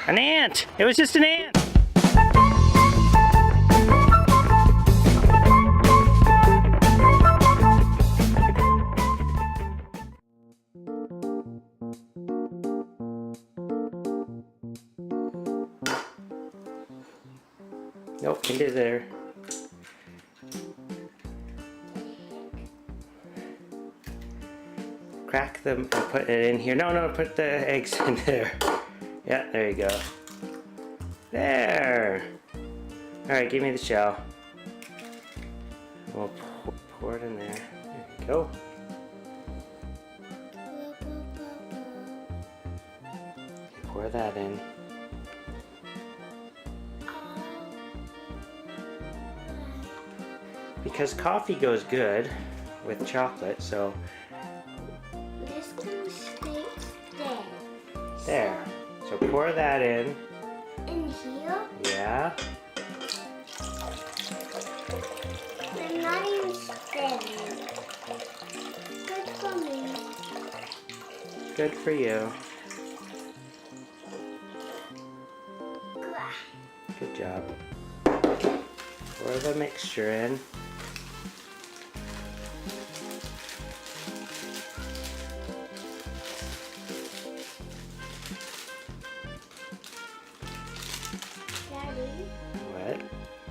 An ant! It was just an ant! Nope, it is there. Crack them and put it in here. No, put the eggs in there. Yeah, there you go. There! Alright, give me the shell. We'll pour it in there. There you go. Pour that in. Because coffee goes good with chocolate, so this can stay there. There. So pour that in. In here? Yeah. They're not even spinning. Good for me. Good for you. Good job. Pour the mixture in. Daddy, What?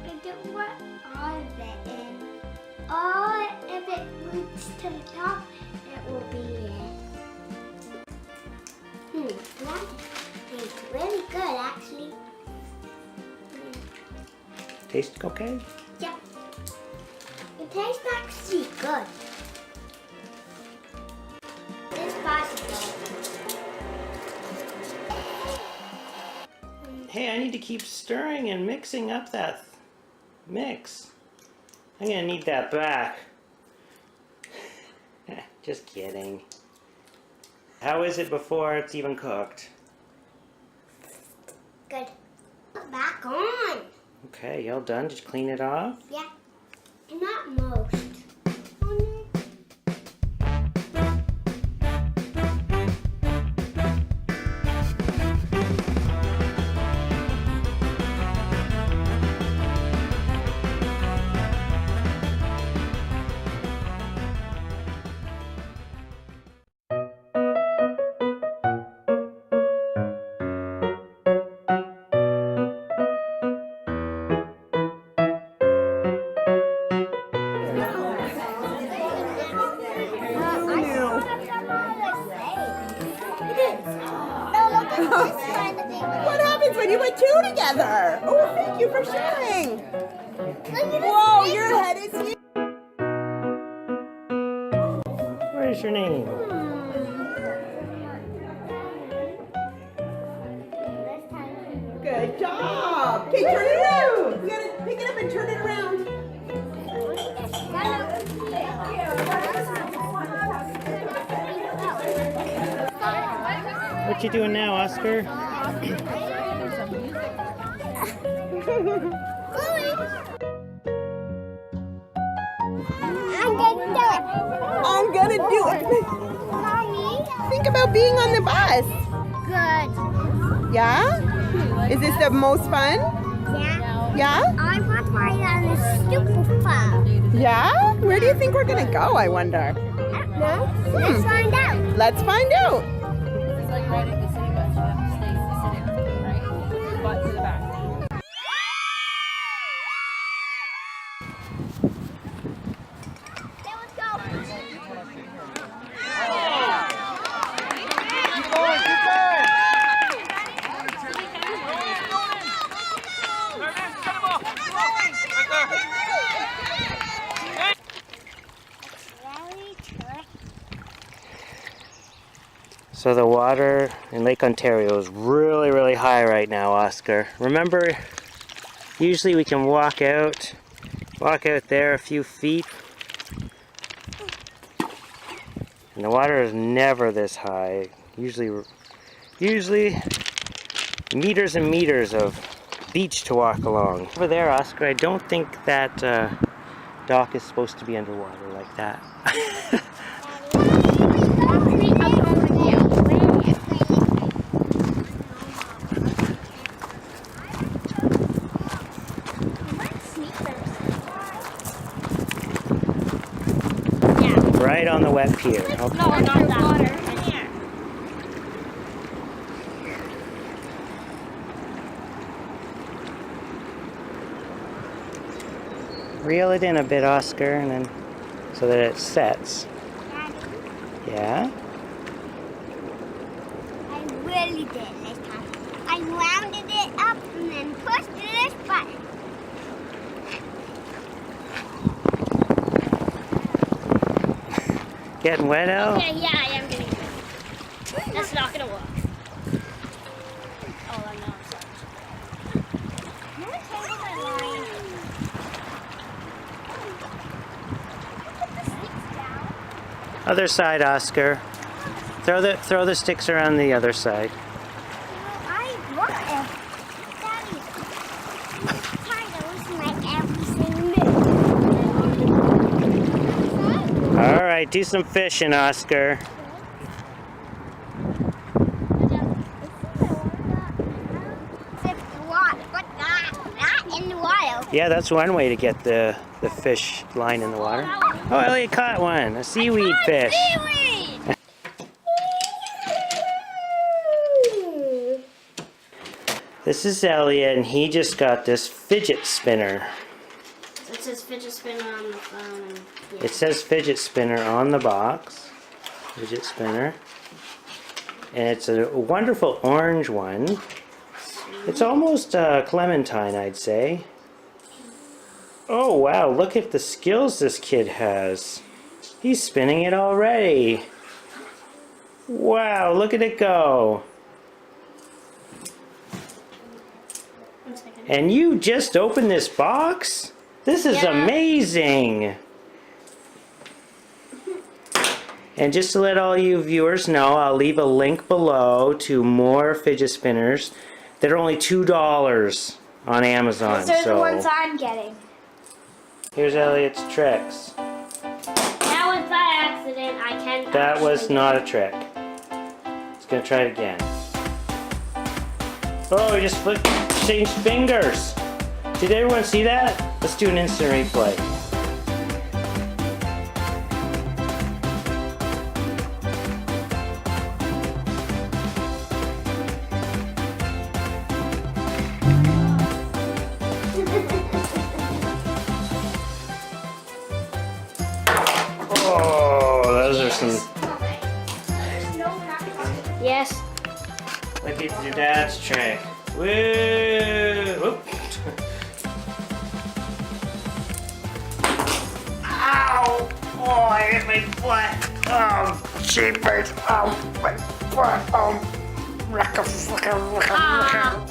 I don't want all of it in. All of it roots to the top, it will be in. That tastes really good, actually. Tastes okay? Yep. It tastes actually good. It's possible. Hey, I need to keep stirring and mixing up that mix. I'm gonna need that back. Just kidding. How is it before it's even cooked? Good. Put back on. Okay, y'all done? Just clean it off? Yeah. Not most. What happens when you put two together? Oh, thank you for sharing. Whoa, your head is huge. What is your name? Good job. Okay, turn it around. You gotta pick it up and turn it around. What you doing now, Oscar? I'm gonna do it. Mommy? Think about being on the bus. Good. Yeah? Is this the most fun? Yeah. Yeah? I want to ride on a super fun. Yeah? Where do you think we're gonna go, I wonder? I don't know. Let's find out. Let's find out. It's like riding the city bus. You have to stay sitting, right? Butt to the back. Okay, let's go. So the water in Lake Ontario is really, really high right now, Oscar. Remember, usually we can walk out there a few feet. And the water is never this high. Usually meters and meters of beach to walk along. Over there, Oscar, I don't think that dock is supposed to be underwater like that. on the wet pier. Okay. No, not that water. Here. Reel it in a bit, Oscar, and then so that it sets. Yeah? I really did this time. I rounded it up and then pushed this button. Getting wet out? Okay, yeah, I am getting wet. That's not gonna work. Oh, I know. I'm gonna tangle my line. Put the sticks down. Other side, Oscar. Throw the sticks around the other side. I want it. Daddy, titles like everything new. All right, do some fishing, Oscar. That in the water. Yeah, that's one way to get the fish line in the water. Oh, Elliot caught one, a seaweed fish. Seaweed! This is Elliot, and he just got this fidget spinner. It says Fidget Spinner on the phone. And, yeah. It says fidget spinner on the box. Fidget spinner. And it's a wonderful orange one. It's almost clementine, I'd say. Oh wow, look at the skills this kid has. He's spinning it already. Wow, look at it go. One second. And you just opened this box? This is Yeah. amazing. And just to let all you viewers know, I'll leave a link below to more fidget spinners that are only $2 on Amazon. Those are the ones So I'm getting. here's Elliot's tricks. That was by accident. I can. That was actually not a trick. Let's gonna try it again. Oh, we just changed fingers. Did everyone see that? Let's do an instant replay. Oh, those are some. Yes. Look at your dad's trick. Woo! Whoop. Ow! Oh, I hit my foot. Oh, jeepers. Oh, my foot. Oh, Ah.